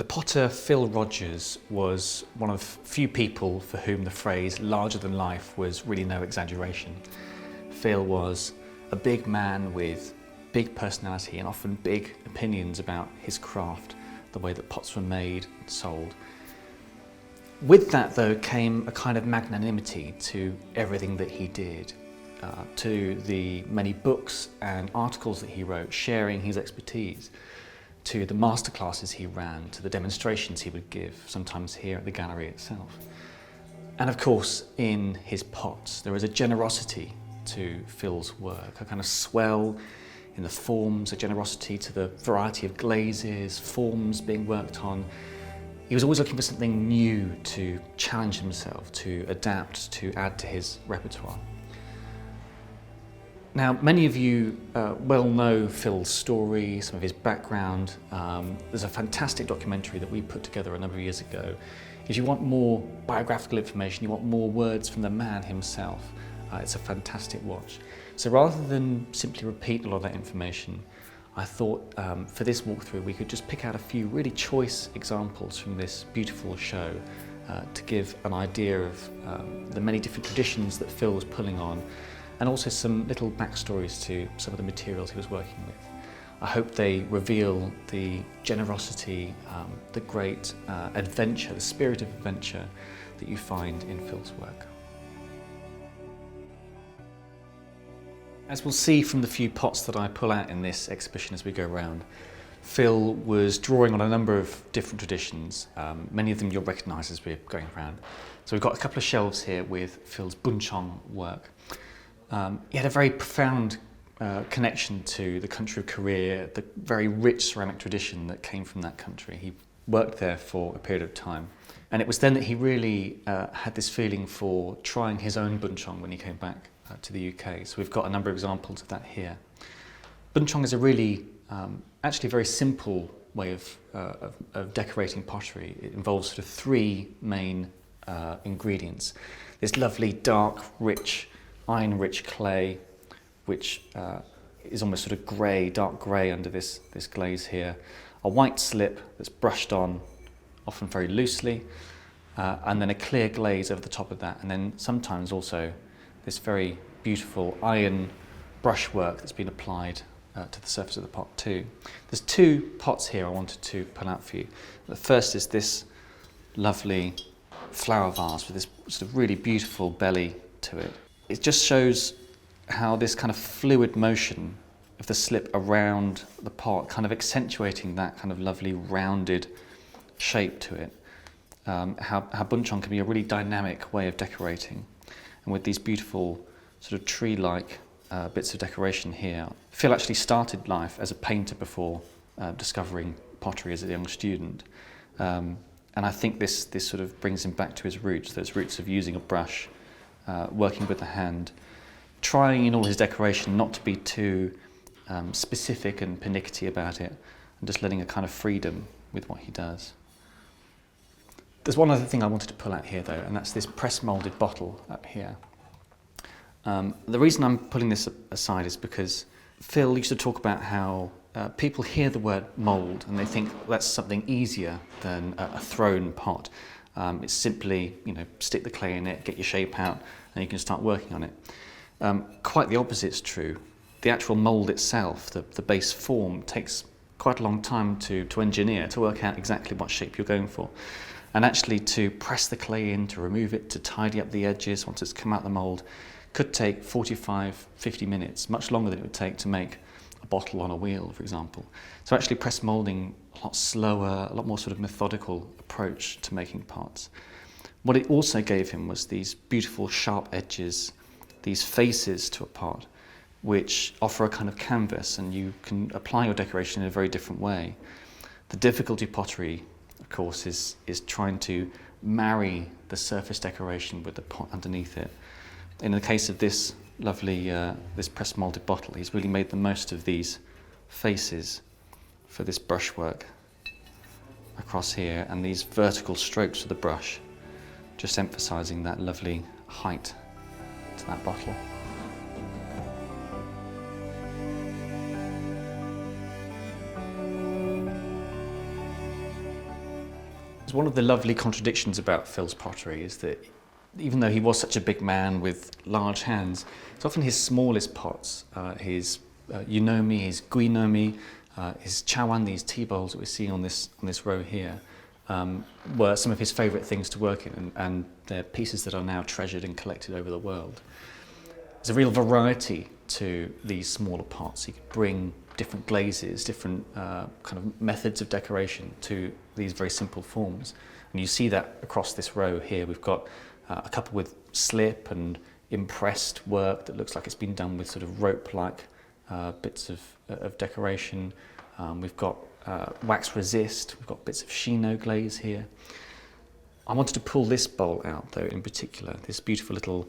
The potter Phil Rogers was one of few people for whom the phrase larger than life was really no exaggeration. Phil was a big man with big personality and often big opinions about his craft, the way that pots were made and sold. With that though came a kind of magnanimity to everything that he did, to the many books and articles that he wrote sharing his expertise, to the masterclasses he ran, to the demonstrations he would give, sometimes here at the gallery itself. And of course, in his pots, there is a generosity to Phil's work, a kind of swell in the forms, a generosity to the variety of glazes, forms being worked on. He was always looking for something new to challenge himself, to adapt, to add to his repertoire. Now, many of you well know Phil's story, some of his background. There's a fantastic documentary that we put together a number of years ago. If you want more biographical information, you want more words from the man himself, it's a fantastic watch. So rather than simply repeat a lot of that information, I thought for this walkthrough we could just pick out a few really choice examples from this beautiful show to give an idea of the many different traditions that Phil was pulling on, and also some little backstories to some of the materials he was working with. I hope they reveal the generosity, the great adventure, the spirit of adventure that you find in Phil's work. As we'll see from the few pots that I pull out in this exhibition as we go around, Phil was drawing on a number of different traditions. Many of them you'll recognise as we're going around. So we've got a couple of shelves here with Phil's Buncheong work. He had a very profound connection to the country of Korea, the very rich ceramic tradition that came from that country. He worked there for a period of time. And it was then that he really had this feeling for trying his own buncheong when he came back to the UK. So we've got a number of examples of that here. Buncheong is a really, actually very simple way of decorating pottery. It involves sort of three main ingredients. This lovely, dark, rich, iron-rich clay, which is almost sort of grey, dark grey under this glaze here. A white slip that's brushed on, often very loosely, and then a clear glaze over the top of that, and then sometimes also this very beautiful iron brushwork that's been applied to the surface of the pot too. There's two pots here I wanted to pull out for you. The first is this lovely flower vase with this sort of really beautiful belly to it. It just shows how this kind of fluid motion of the slip around the pot, kind of accentuating that kind of lovely rounded shape to it. How buncheong can be a really dynamic way of decorating. And with these beautiful sort of tree-like bits of decoration here. Phil actually started life as a painter before discovering pottery as a young student. And I think this sort of brings him back to his roots, those roots of using a brush, working with the hand, trying in all his decoration not to be too specific and pernickety about it, and just letting a kind of freedom with what he does. There's one other thing I wanted to pull out here though, and that's this press moulded bottle up here. The reason I'm pulling this aside is because Phil used to talk about how people hear the word mould and they think that's something easier than a thrown pot. It's simply, stick the clay in it, get your shape out, and you can start working on it. Quite the opposite is true. The actual mould itself, the base form, takes quite a long time to engineer, to work out exactly what shape you're going for. And actually to press the clay in, to remove it, to tidy up the edges once it's come out the mould, could take 45, 50 minutes, much longer than it would take to make a bottle on a wheel, for example. So actually press moulding, a lot slower, a lot more sort of methodical approach to making pots. What it also gave him was these beautiful sharp edges, these faces to a pot, which offer a kind of canvas, and you can apply your decoration in a very different way. The difficulty of pottery, of course, is trying to marry the surface decoration with the pot underneath it. In the case of this lovely, this press moulded bottle, he's really made the most of these faces for this brushwork across here, and these vertical strokes of the brush, just emphasising that lovely height to that bottle. One of the lovely contradictions about Phil's pottery is that even though he was such a big man with large hands, it's often his smallest pots, his yunomi, his guinomi, his chawan, these tea bowls that we're seeing on this row here, were some of his favourite things to work in, and they're pieces that are now treasured and collected over the world. There's a real variety to these smaller pots. He could bring different glazes, different kind of methods of decoration to these very simple forms. And you see that across this row here. We've got a couple with slip and impressed work that looks like it's been done with sort of rope-like bits of decoration. We've got wax resist, we've got bits of chino glaze here. I wanted to pull this bowl out though in particular, this beautiful little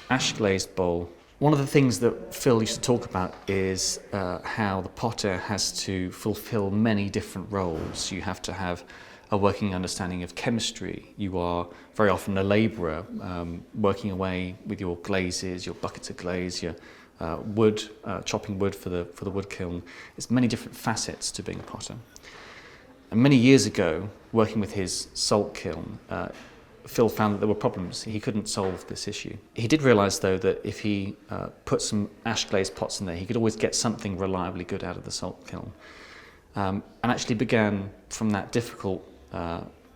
ash glazed bowl. One of the things that Phil used to talk about is how the potter has to fulfill many different roles. You have to have a working understanding of chemistry. You are very often a labourer, working away with your glazes, your buckets of glaze, your wood, chopping wood for the wood kiln. There's many different facets to being a potter. And many years ago, working with his salt kiln, Phil found that there were problems. He couldn't solve this issue. He did realise, though, that if he put some ash glazed pots in there, he could always get something reliably good out of the salt kiln. And actually began from that difficult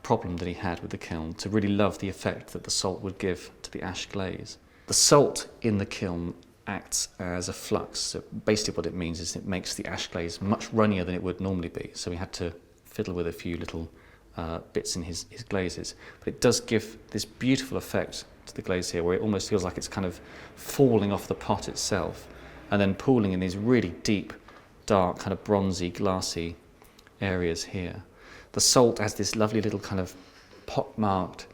problem that he had with the kiln to really love the effect that the salt would give to the ash glaze. The salt in the kiln acts as a flux. So basically what it means is it makes the ash glaze much runnier than it would normally be. So we had to fiddle with a few little bits in his glazes. But it does give this beautiful effect to the glaze here where it almost feels like it's kind of falling off the pot itself and then pooling in these really deep, dark, kind of bronzy, glassy areas here. The salt has this lovely little kind of pot-marked,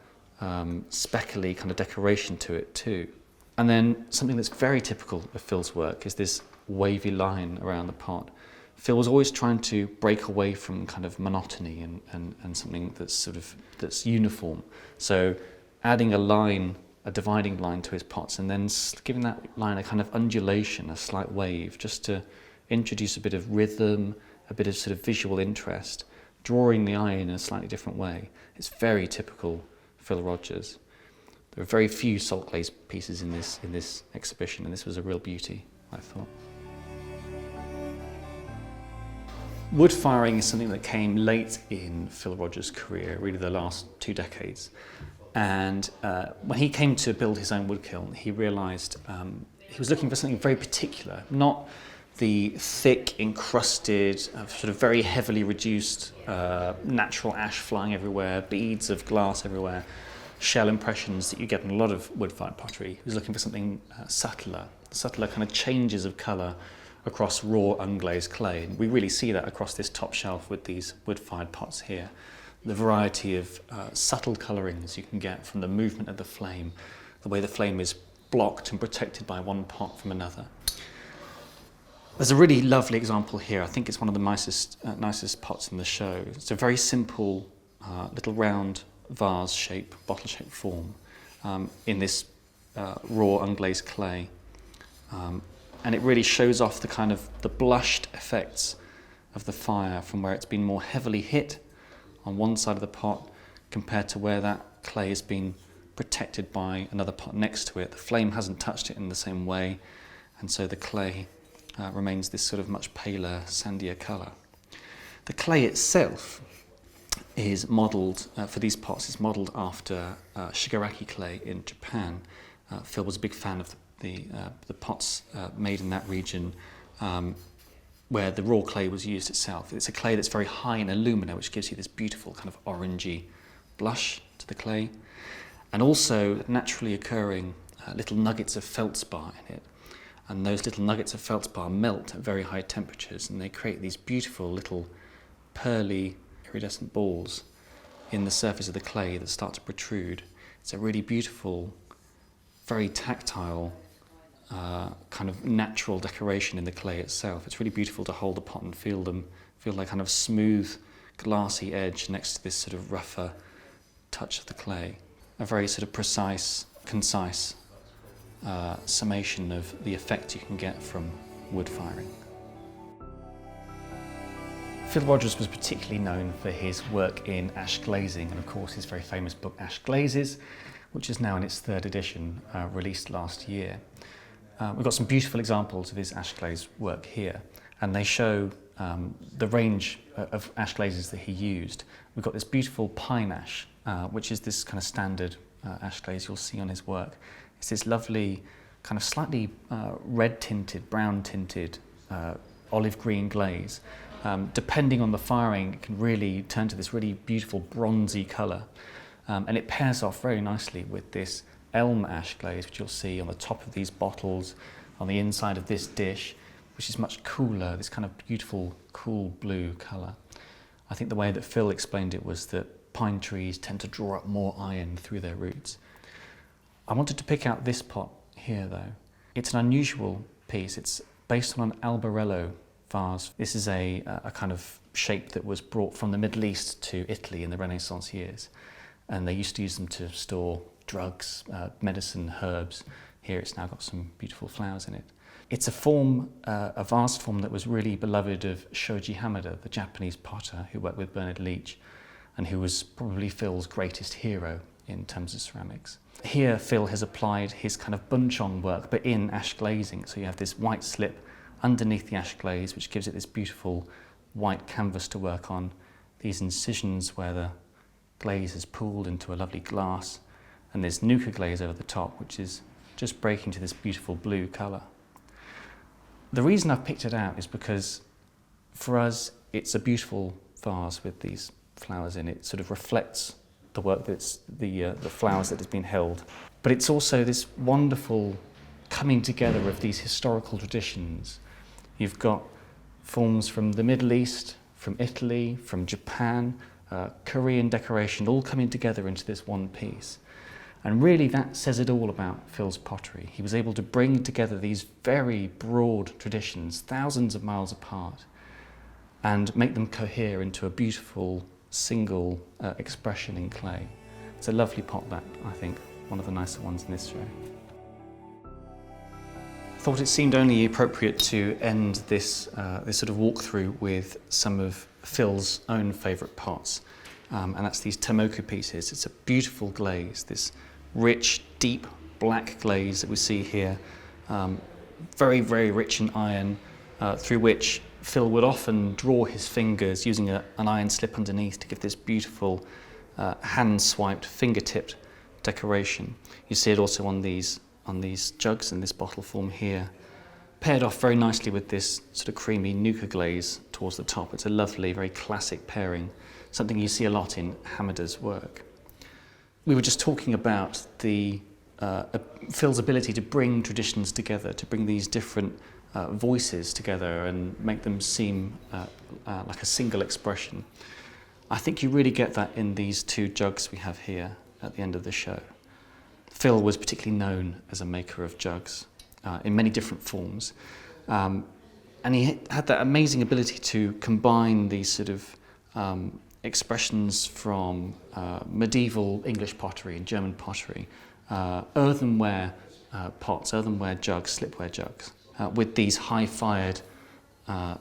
speckly kind of decoration to it too. And then something that's very typical of Phil's work is this wavy line around the pot. Phil was always trying to break away from kind of monotony and something that's uniform. So adding a line, a dividing line to his pots, and then giving that line a kind of undulation, a slight wave, just to introduce a bit of rhythm, a bit of sort of visual interest, drawing the eye in a slightly different way. It's very typical Phil Rogers. There are very few salt glaze pieces in this exhibition, and this was a real beauty, I thought. Wood firing is something that came late in Phil Rogers' career, really the last 2 decades. And when he came to build his own wood kiln, he realised he was looking for something very particular, not the thick, encrusted, sort of very heavily reduced natural ash flying everywhere, beads of glass everywhere, shell impressions that you get in a lot of wood-fired pottery. He was looking for something subtler kind of changes of colour across raw unglazed clay. And we really see that across this top shelf with these wood-fired pots here. The variety of subtle colourings you can get from the movement of the flame, the way the flame is blocked and protected by one pot from another. There's a really lovely example here. I think it's one of the nicest pots in the show. It's a very simple little round vase shape, bottle shaped form in this raw unglazed clay. And it really shows off the kind of the blushed effects of the fire from where it's been more heavily hit on one side of the pot compared to where that clay has been protected by another pot next to it. The flame hasn't touched it in the same way, and so the clay remains this sort of much paler, sandier colour. The clay itself is modelled, for these pots, is modelled after shigaraki clay in Japan. Phil was a big fan of the pots made in that region where the raw clay was used itself. It's a clay that's very high in alumina, which gives you this beautiful kind of orangey blush to the clay, and also naturally occurring little nuggets of feldspar in it. And those little nuggets of feldspar melt at very high temperatures, and they create these beautiful little pearly iridescent balls in the surface of the clay that start to protrude. It's a really beautiful, very tactile, kind of natural decoration in the clay itself. It's really beautiful to hold the pot and feel like kind of smooth, glassy edge next to this sort of rougher touch of the clay. A very sort of precise, concise summation of the effect you can get from wood firing. Phil Rogers was particularly known for his work in ash glazing, and of course his very famous book Ash Glazes, which is now in its third edition, released last year. We've got some beautiful examples of his ash glaze work here, and they show the range of ash glazes that he used. We've got this beautiful pine ash, which is this kind of standard ash glaze you'll see on his work. It's this lovely kind of slightly red tinted, brown tinted, olive green glaze. Depending on the firing, it can really turn to this really beautiful bronzy colour, and it pairs off very nicely with this elm ash glaze, which you'll see on the top of these bottles, on the inside of this dish, which is much cooler, this kind of beautiful cool blue colour. I think the way that Phil explained it was that pine trees tend to draw up more iron through their roots. I wanted to pick out this pot here though. It's an unusual piece. It's based on an albarello vase. This is a kind of shape that was brought from the Middle East to Italy in the Renaissance years, and they used to use them to store drugs, medicine, herbs. Here it's now got some beautiful flowers in it. It's a form, a vase form that was really beloved of Shoji Hamada, the Japanese potter who worked with Bernard Leach and who was probably Phil's greatest hero in terms of ceramics. Here Phil has applied his kind of buncheong work, but in ash glazing. So you have this white slip underneath the ash glaze, which gives it this beautiful white canvas to work on, these incisions where the glaze is pooled into a lovely glass, and there's nuka glaze over the top, which is just breaking to this beautiful blue colour. The reason I've picked it out is because for us it's a beautiful vase with these flowers in it. It sort of reflects the work that's the flowers that has been held, but it's also this wonderful coming together of these historical traditions. You've got forms from the Middle East, from Italy, from Japan, Korean decoration, all coming together into this one piece. And really that says it all about Phil's pottery. He was able to bring together these very broad traditions, thousands of miles apart, and make them cohere into a beautiful single expression in clay. It's a lovely pot that, I think, one of the nicer ones in this show. I thought it seemed only appropriate to end this, this sort of walkthrough with some of Phil's own favourite pots, and that's these Tomoku pieces. It's a beautiful glaze, this rich, deep black glaze that we see here, very, very rich in iron, through which Phil would often draw his fingers using an iron slip underneath to give this beautiful hand-swiped, finger-tipped decoration. You see it also on these jugs in this bottle form here, paired off very nicely with this sort of creamy nuka glaze towards the top. It's a lovely, very classic pairing, something you see a lot in Hamada's work. We were just talking about Phil's ability to bring traditions together, to bring these different voices together and make them seem like a single expression. I think you really get that in these two jugs we have here at the end of the show. Phil was particularly known as a maker of jugs in many different forms, and he had that amazing ability to combine these sort of expressions from medieval English pottery and German pottery, earthenware pots, earthenware jugs, slipware jugs, with these high-fired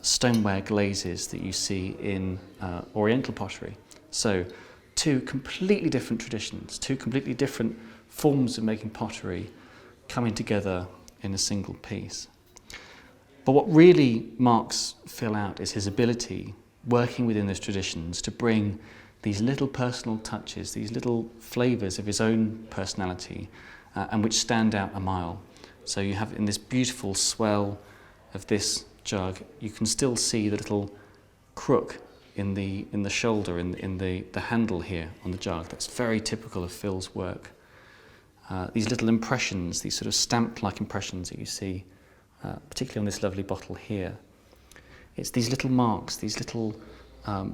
stoneware glazes that you see in Oriental pottery. So two completely different traditions, two completely different forms of making pottery coming together in a single piece. But what really marks Phil out is his ability, working within those traditions, to bring these little personal touches, these little flavours of his own personality, and which stand out a mile. So you have in this beautiful swell of this jug, you can still see the little crook in the shoulder, in the handle here on the jug. That's very typical of Phil's work. These little impressions, these sort of stamped-like impressions that you see, particularly on this lovely bottle here. It's these little marks, these little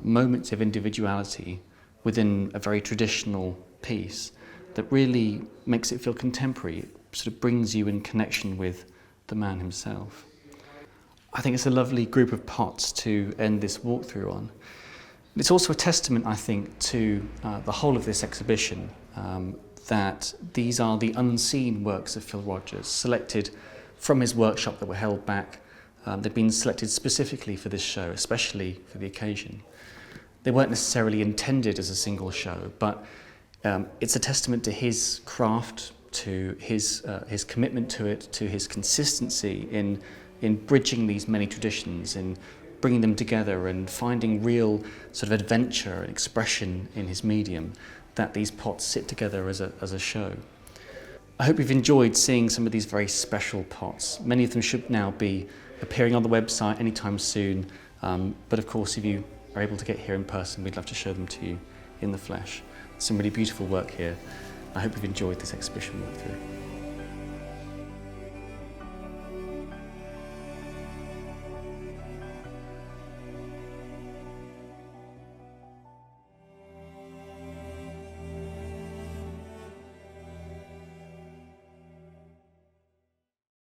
moments of individuality within a very traditional piece that really makes it feel contemporary. It sort of brings you in connection with the man himself. I think it's a lovely group of pots to end this walkthrough on. It's also a testament, I think, to the whole of this exhibition, that these are the unseen works of Phil Rogers, selected from his workshop that were held back They've been selected specifically for this show, especially for the occasion. They weren't necessarily intended as a single show, but it's a testament to his craft, to his commitment to it, to his consistency in bridging these many traditions, in bringing them together and finding real sort of adventure and expression in his medium, that these pots sit together as a show. I hope you've enjoyed seeing some of these very special pots. Many of them should now be appearing on the website anytime soon, but of course if you are able to get here in person, we'd love to show them to you in the flesh. Some really beautiful work here. I hope you've enjoyed this exhibition walkthrough.